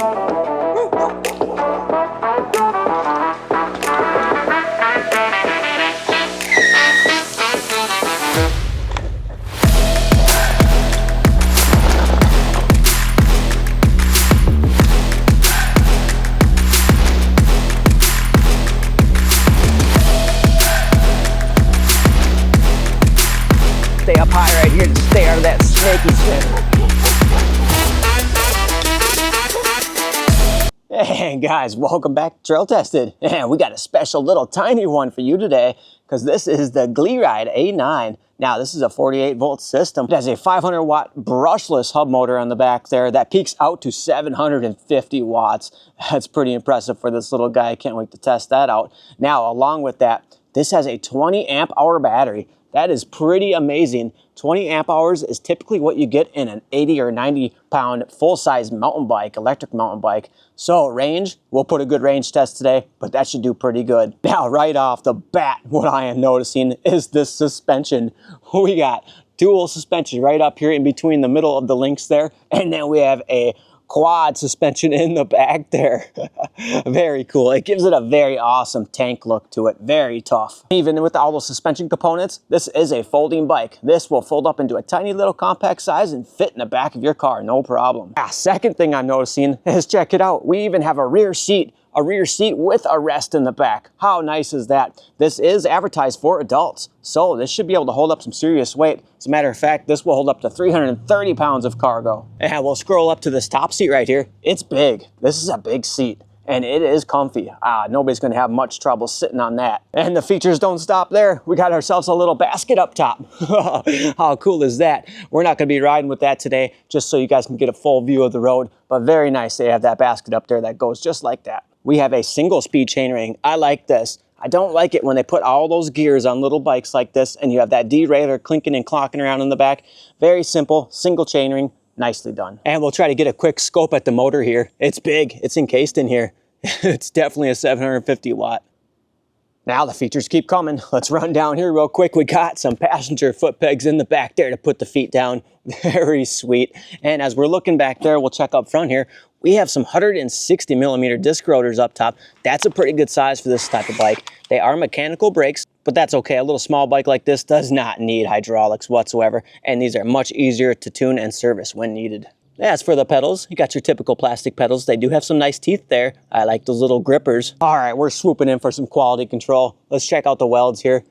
Stay up high right here to stay out of that snaky swim. Hey guys, welcome back to Trail Tested. And we got a special little tiny one for you today because this is the GleeRide A9. Now this is a 48 volt system. It has a 500 watt brushless hub motor on the back there that peaks out to 750 watts. That's pretty impressive for this little guy. I can't wait to test that out. Now along with that, this has a 20 amp hour battery. That is pretty amazing. 20 amp hours is typically what you get in an 80 or 90 pound full-size mountain bike, electric mountain bike. So range, we'll put a good range test today, but that should do pretty good. Now, right off the bat, what I am noticing is this suspension. We got dual suspension right up here in between the middle of the links there, and then we have a quad suspension in the back there. Very cool. It gives it a very awesome tank look to it. Very tough. Even with all those suspension components, this is a folding bike. This will fold up into a tiny little compact size and fit in the back of your car, no problem. Second thing I'm noticing is, check it out, we even have a rear seat with a rest in the back. How nice is that? This is advertised for adults, so this should be able to hold up some serious weight. As a matter of fact, this will hold up to 330 pounds of cargo. And we'll scroll up to this top seat right here. It's big. This is a big seat, and it is comfy. Nobody's gonna have much trouble sitting on that. And the features don't stop there. We got ourselves a little basket up top. How cool is that? We're not gonna be riding with that today, just so you guys can get a full view of the road, but very nice they have that basket up there that goes just like that. We have a single speed chainring. I like this. I don't like it when they put all those gears on little bikes like this and you have that derailleur clinking and clocking around in the back. Very simple, single chainring, nicely done. And we'll try to get a quick scope at the motor here. It's big, it's encased in here. It's definitely a 750 watt. Now the features keep coming. Let's run down here real quick. We got some passenger foot pegs in the back there to put the feet down. Very sweet. And as we're looking back there, we'll check up front here. We have some 160 millimeter disc rotors up top. That's a pretty good size for this type of bike. They are mechanical brakes, but that's okay. A little small bike like this does not need hydraulics whatsoever. And these are much easier to tune and service when needed. As for the pedals, you got your typical plastic pedals. They do have some nice teeth there. I like those little grippers. All right, we're swooping in for some quality control. Let's check out the welds here.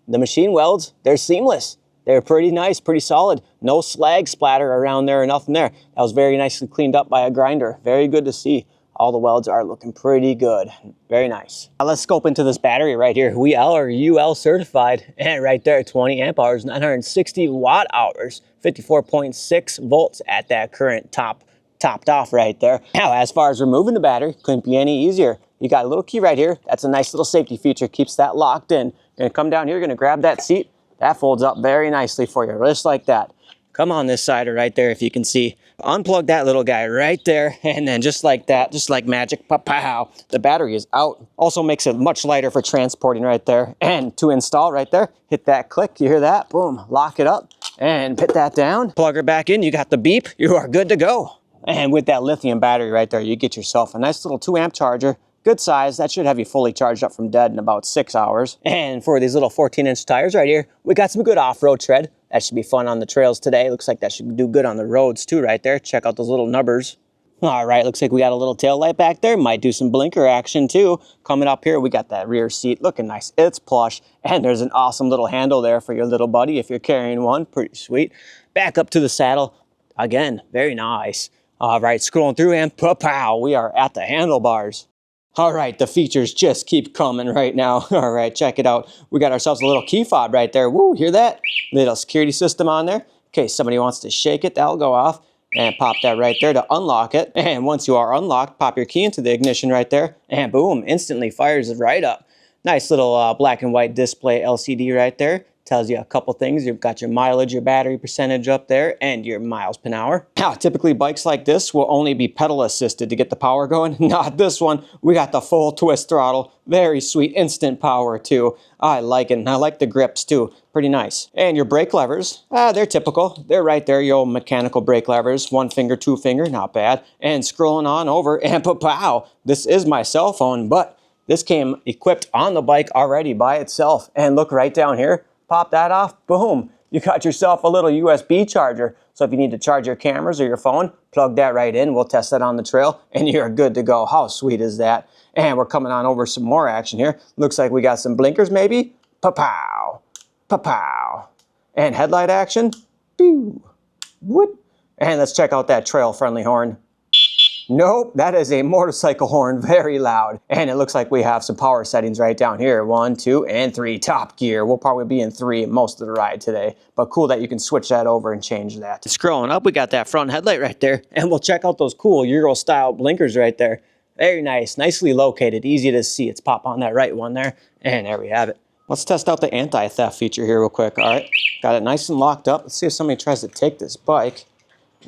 The machine welds, they're seamless. They're pretty nice, pretty solid. No slag splatter around there or nothing there. That was very nicely cleaned up by a grinder. Very good to see. All the welds are looking pretty good. Very nice. Now let's scope into this battery right here. We are UL certified, and right there, 20 amp hours, 960 watt hours, 54.6 volts at that current topped off right there. Now, as far as removing the battery, couldn't be any easier. You got a little key right here. That's a nice little safety feature, keeps that locked in. You're gonna come down here, you're gonna grab that seat. That folds up very nicely for you, just like that. Come on this side or right there if you can see. Unplug that little guy right there, and then just like that, just like magic, pow, the battery is out. Also makes it much lighter for transporting right there. And to install right there, hit that click, you hear that? Boom, lock it up and put that down. Plug her back in, you got the beep, you are good to go. And with that lithium battery right there, you get yourself a nice little 2 amp charger. Good size, that should have you fully charged up from dead in about 6 hours. And for these little 14-inch tires right here, we got some good off-road tread. That should be fun on the trails today. Looks like that should do good on the roads too right there. Check out those little nubbers. All right, looks like we got a little tail light back there. Might do some blinker action too. Coming up here, we got that rear seat looking nice. It's plush. And there's an awesome little handle there for your little buddy if you're carrying one. Pretty sweet. Back up to the saddle. Again, very nice. All right, scrolling through and pow, we are at the handlebars. All right, the features just keep coming right now. All right, check it out. We got ourselves a little key fob right there. Woo, hear that? Little security system on there. In case somebody wants to shake it, that'll go off. And pop that right there to unlock it. And once you are unlocked, pop your key into the ignition right there. And boom, instantly fires it right up. Nice little black and white display LCD right there. Tells you a couple things. You've got your mileage, your battery percentage up there, and your miles per hour. Now, typically bikes like this will only be pedal assisted to get the power going. Not this one. We got the full twist throttle. Very sweet, instant power too. I like it, and I like the grips too. Pretty nice. And your brake levers, they're typical. They're right there, your old mechanical brake levers. 1 finger, 2 finger, not bad. And scrolling on over, and pow! This is my cell phone, but this came equipped on the bike already by itself. And look right down here. Pop that off, boom. You got yourself a little USB charger. So if you need to charge your cameras or your phone, plug that right in. We'll test that on the trail and you're good to go. How sweet is that? And we're coming on over some more action here. Looks like we got some blinkers maybe. Pa-pow, pa-pow. And headlight action. Pew, whoop. And let's check out that trail-friendly horn. Nope, that is a motorcycle horn, very loud. And it looks like we have some power settings right down here. 1, 2, and 3, top gear. We'll probably be in 3 most of the ride today, but cool that you can switch that over and change that. Scrolling up, we got that front headlight right there, and we'll check out those cool Euro style blinkers right there. Very nice, nicely located, easy to see. Let's pop on that right one there, and there we have it. Let's test out the anti-theft feature here real quick. All right, got it nice and locked up. Let's see if somebody tries to take this bike.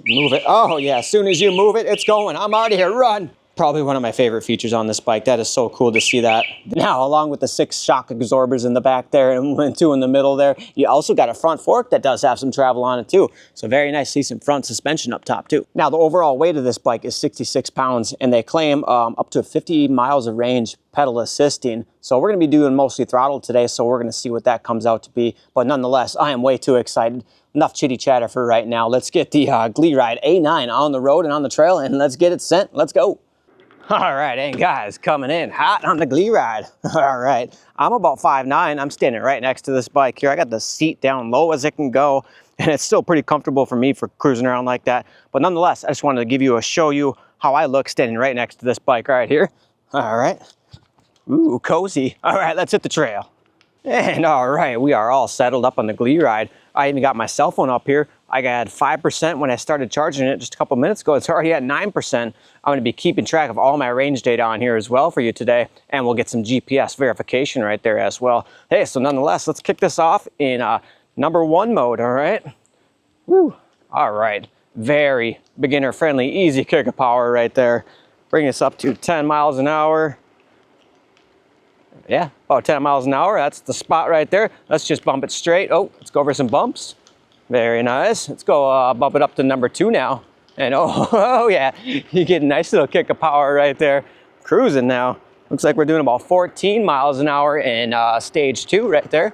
Move it. Oh yeah, as soon as you move it, it's going. I'm out of here, run. Probably one of my favorite features on this bike. That is so cool to see that. Now, along with the 6 shock absorbers in the back there and 2 in the middle there, you also got a front fork that does have some travel on it too. So very nice, see some front suspension up top too. Now, the overall weight of this bike is 66 pounds and they claim up to 50 miles of range pedal assisting. So we're gonna be doing mostly throttle today, so we're gonna see what that comes out to be. But nonetheless, I am way too excited. Enough chitty chatter for right now. Let's get the GleeRide A9 on the road and on the trail and let's get it sent. Let's go. All right, and guys, coming in hot on the GleeRide. All right, I'm about 5'9". I'm standing right next to this bike here. I got the seat down low as it can go, and it's still pretty comfortable for me for cruising around like that. But nonetheless, I just wanted to give you show you how I look standing right next to this bike right here. All right, ooh, cozy. All right, let's hit the trail. And all right, we are all settled up on the GleeRide. I even got my cell phone up here. I got 5% when I started charging it just a couple minutes ago. It's already at 9%. I'm gonna be keeping track of all my range data on here as well for you today. And we'll get some GPS verification right there as well. Hey, so nonetheless, let's kick this off in number 1 mode, all right? Woo, all right. Very beginner friendly, easy kick of power right there. Bring us up to 10 miles an hour. Yeah, about 10 miles an hour. That's the spot right there. Let's just bump it straight. Oh, let's go over some bumps. Very nice. Let's go bump it up to number 2 now. And oh yeah, you get a nice little kick of power right there. Cruising now. Looks like we're doing about 14 miles an hour in stage 2 right there.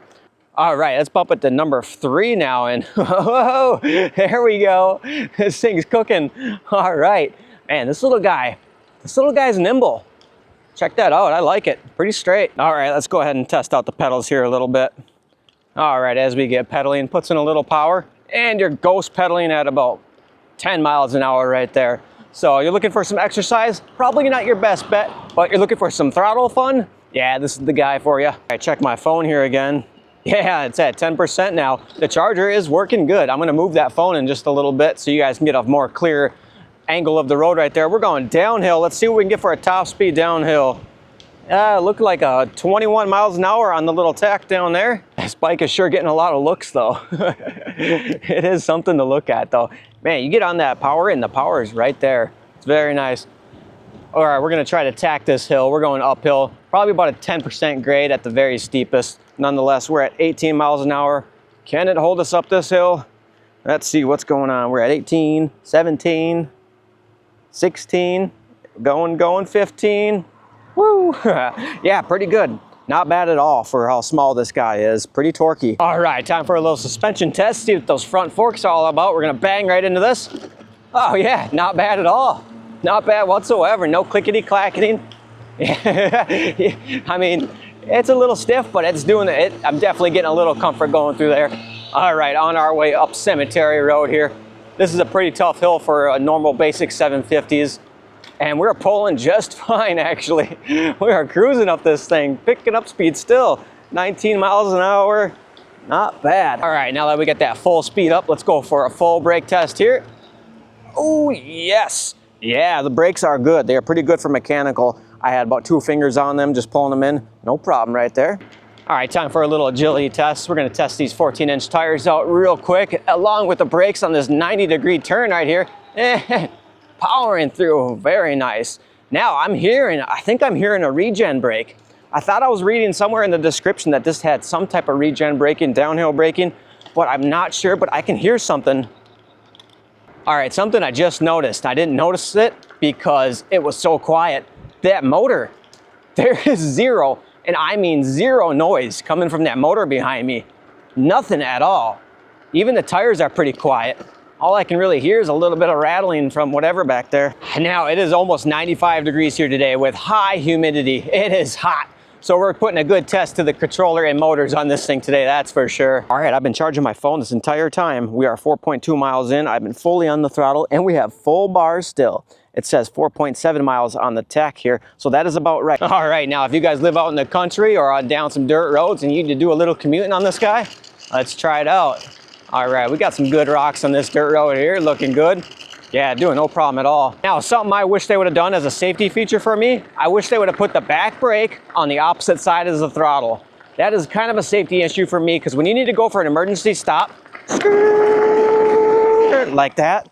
All right, let's bump it to number 3 now. And oh, there we go. This thing's cooking. All right, man, this little guy's nimble. Check that out, I like it, pretty straight. All right, let's go ahead and test out the pedals here a little bit. All right, as we get pedaling, puts in a little power, and you're ghost pedaling at about 10 miles an hour right there. So you're looking for some exercise, probably not your best bet, but you're looking for some throttle fun? Yeah, this is the guy for you. All right, check my phone here again. Yeah, it's at 10% now. The charger is working good. I'm gonna move that phone in just a little bit so you guys can get a more clear angle of the road right there. We're going downhill. Let's see what we can get for a top speed downhill. Look like 21 miles an hour on the little tack down there. This bike is sure getting a lot of looks though. It is something to look at though. Man, you get on that power and the power is right there. It's very nice. All right, we're gonna try to tack this hill. We're going uphill, probably about a 10% grade at the very steepest. Nonetheless, we're at 18 miles an hour. Can it hold us up this hill? Let's see what's going on. We're at 18, 17, 16, going 15. Woo! Yeah, pretty good. Not bad at all for how small this guy is. Pretty torquey. All right, time for a little suspension test. See what those front forks are all about. We're gonna bang right into this. Oh yeah, not bad at all. Not bad whatsoever. No clickety-clacketing. I mean, it's a little stiff, but it's doing it. I'm definitely getting a little comfort going through there. All right, on our way up Cemetery Road here. This is a pretty tough hill for a normal basic 750s. And we're pulling just fine, actually. We are cruising up this thing, picking up speed still. 19 miles an hour, not bad. All right, now that we got that full speed up, let's go for a full brake test here. Oh, yes. Yeah, the brakes are good. They are pretty good for mechanical. I had about 2 fingers on them, just pulling them in. No problem right there. All right, time for a little agility test. We're gonna test these 14-inch tires out real quick, along with the brakes on this 90-degree turn right here. Powering through, very nice. Now I think I'm hearing a regen brake. I thought I was reading somewhere in the description that this had some type of regen braking, downhill braking, but I'm not sure, but I can hear something. All right, something I just noticed. I didn't notice it because it was so quiet. That motor, there is zero, and I mean zero noise coming from that motor behind me. Nothing at all. Even the tires are pretty quiet. All I can really hear is a little bit of rattling from whatever back there. Now it is almost 95 degrees here today with high humidity. It is hot. So we're putting a good test to the controller and motors on this thing today, that's for sure. All right, I've been charging my phone this entire time. We are 4.2 miles in. I've been fully on the throttle and we have full bars still. It says 4.7 miles on the tach here, so that is about right. All right, now if you guys live out in the country or on down some dirt roads and you need to do a little commuting on this guy, let's try it out. All right, we got some good rocks on this dirt road here, looking good. Yeah, doing no problem at all. Now, something I wish they would have done as a safety feature for me, I wish they would have put the back brake on the opposite side as the throttle. That is kind of a safety issue for me, because when you need to go for an emergency stop, like that,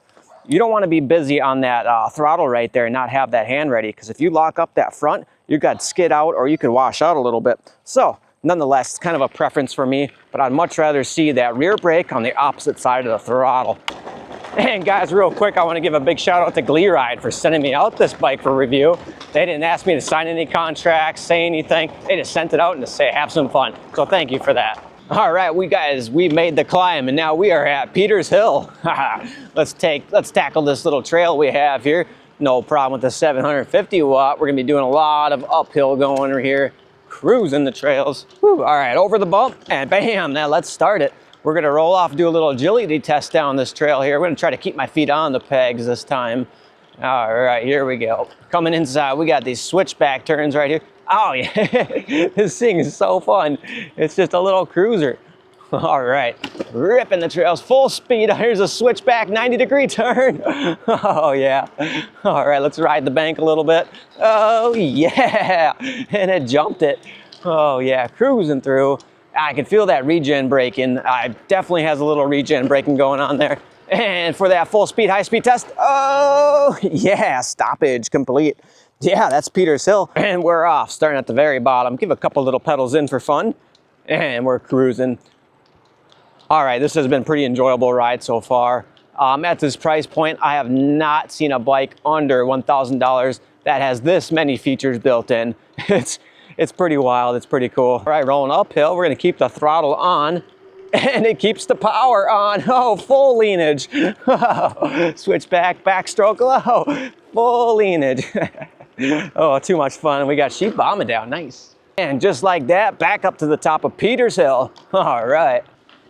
you don't want to be busy on that throttle right there and not have that hand ready, because if you lock up that front, you got skid out or you could wash out a little bit. So, nonetheless, it's kind of a preference for me, but I'd much rather see that rear brake on the opposite side of the throttle. And guys, real quick, I want to give a big shout out to GleeRide for sending me out this bike for review. They didn't ask me to sign any contracts, say anything. They just sent it out and to say, have some fun. So thank you for that. All right, we made the climb and now we are at Peters Hill. Let's tackle this little trail we have here. No problem with the 750 watt. We're gonna be doing a lot of uphill going here, cruising the trails. Whew. All right, over the bump and bam, now let's start it. We're gonna roll off, do a little agility test down this trail here. We're gonna try to keep my feet on the pegs this time. All right, here we go. Coming inside, we got these switchback turns right here. Oh yeah, this thing is so fun. It's just a little cruiser. All right, ripping the trails, full speed. Here's a switchback 90-degree turn. Oh yeah. All right, let's ride the bank a little bit. Oh yeah, and it jumped it. Oh yeah, cruising through. I can feel that regen braking. It definitely has a little regen braking going on there. And for that full speed, high speed test, oh yeah, stoppage complete. Yeah, that's Peters Hill. And we're off, starting at the very bottom. Give a couple little pedals in for fun. And we're cruising. All right, this has been a pretty enjoyable ride so far. At this price point, I have not seen a bike under $1,000 that has this many features built in. It's pretty wild, it's pretty cool. All right, rolling uphill, we're gonna keep the throttle on and it keeps the power on. Oh, full leanage. Switch backstroke, oh, full leanage. Oh, too much fun. We got sheep bombing down, nice. And just like that, back up to the top of Peters Hill. All right,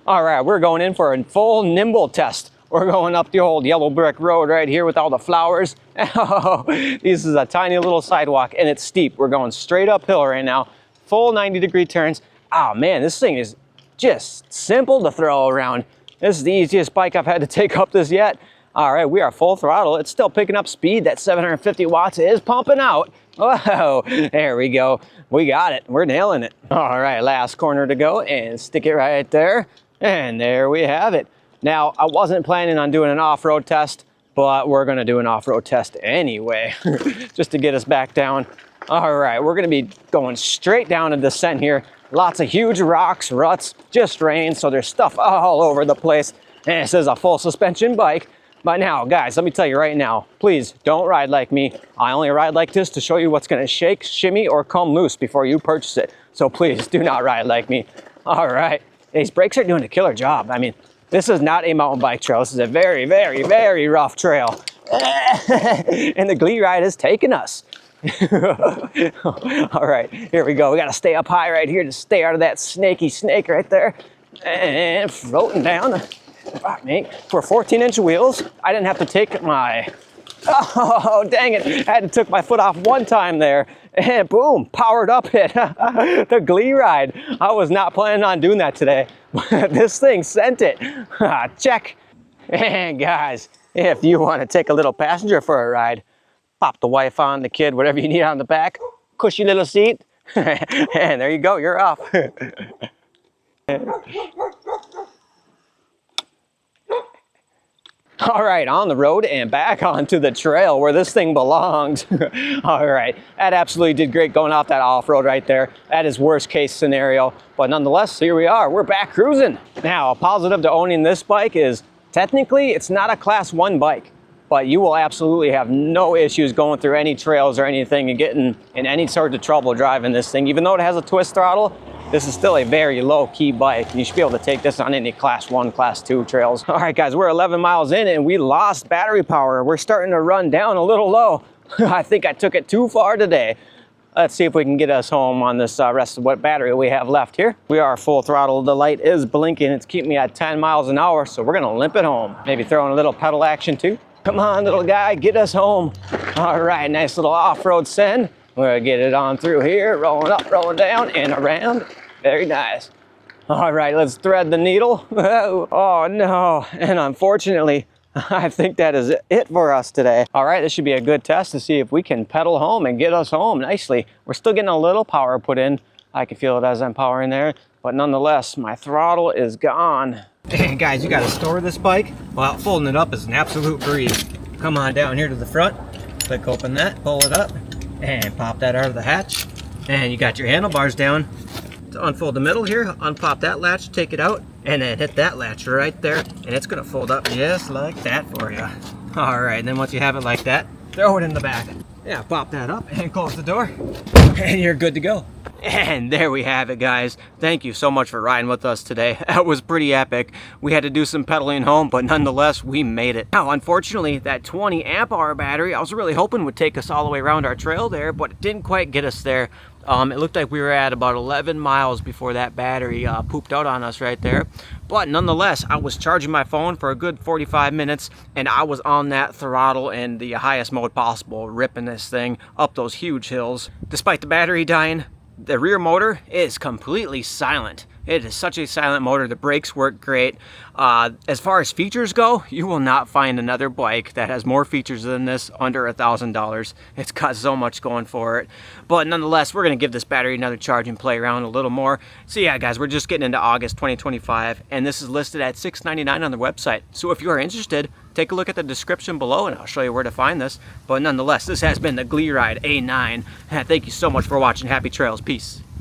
we're going in for a full nimble test. We're going up the old yellow brick road right here with all the flowers. Oh, this is a tiny little sidewalk and it's steep. We're going straight uphill right now. Full 90-degree turns. Oh man, this thing is just simple to throw around. This is the easiest bike I've had to take up this yet. All right, we are full throttle. It's still picking up speed. That 750 watts is pumping out. Whoa, there we go. We got it, we're nailing it. All right, last corner to go and stick it right there. And there we have it. Now, I wasn't planning on doing an off-road test, but we're gonna do an off-road test anyway, just to get us back down. All right, we're gonna be going straight down a descent here. Lots of huge rocks, ruts, just rain, so there's stuff all over the place. And this is a full suspension bike. But now, guys, let me tell you right now, please don't ride like me. I only ride like this to show you what's gonna shake, shimmy, or come loose before you purchase it. So please do not ride like me. All right, these brakes are doing a killer job. I mean, this is not a mountain bike trail. This is a very, very, very rough trail. And the GleeRide is taking us. All right, here we go. We gotta stay up high right here to stay out of that snaky snake right there. And floating down. For 14-inch wheels, I didn't have to take my, oh, dang it. I had to took my foot off one time there. And boom, powered up it. The GleeRide. I was not planning on doing that today. This thing sent it. Check. And guys, if you want to take a little passenger for a ride, pop the wife on, the kid, whatever you need on the back, cushy little seat, And there you go, you're off. All right, on the road and back onto the trail where this thing belongs. All right, that absolutely did great going off that off-road right there. That is worst case scenario, but nonetheless, here we are, we're back cruising. Now, a positive to owning this bike is technically it's not a class 1 bike, but you will absolutely have no issues going through any trails or anything and getting in any sort of trouble driving this thing. Even though it has a twist throttle, this is still a very low-key bike. You should be able to take this on any class 1, class 2 trails. All right, guys, we're 11 miles in and we lost battery power. We're starting to run down a little low. I think I took it too far today. Let's see if we can get us home on this rest of what battery we have left here. We are full throttle. The light is blinking. It's keeping me at 10 miles an hour, so we're gonna limp it home. Maybe throw in a little pedal action too. Come on, little guy, get us home. All right, nice little off-road send. We're gonna get it on through here, rolling up, rolling down, and around. Very nice. All right, let's thread the needle. Oh no, and unfortunately, I think that is it for us today. All right, this should be a good test to see if we can pedal home and get us home nicely. We're still getting a little power put in. I can feel it as I'm powering there, but nonetheless, my throttle is gone. And guys, you gotta store this bike. Well, folding it up is an absolute breeze. Come on down here to the front, click open that, pull it up, and pop that out of the hatch. And you got your handlebars down. To unfold the middle here, unpop that latch, take it out, and then hit that latch right there, and it's gonna fold up just like that for you. All right, and then once you have it like that, throw it in the back. Yeah, pop that up and close the door, and you're good to go. And there we have it, guys. Thank you so much for riding with us today. That was pretty epic. We had to do some pedaling home, but nonetheless, we made it. Now, unfortunately, that 20 amp hour battery, I was really hoping would take us all the way around our trail there, but it didn't quite get us there. It looked like we were at about 11 miles before that battery pooped out on us right there. But nonetheless, I was charging my phone for a good 45 minutes, and I was on that throttle in the highest mode possible, ripping this thing up those huge hills. Despite the battery dying, the rear motor is completely silent. It is such a silent motor. The brakes work great. As far as features go, you will not find another bike that has more features than this under $1,000. It's got so much going for it. But nonetheless, we're going to give this battery another charge and play around a little more. So yeah, guys, we're just getting into August 2025, and this is listed at $699 on their website. So if you are interested, take a look at the description below and I'll show you where to find this. But nonetheless, this has been the GleeRide A9. Thank you so much for watching. Happy trails. Peace.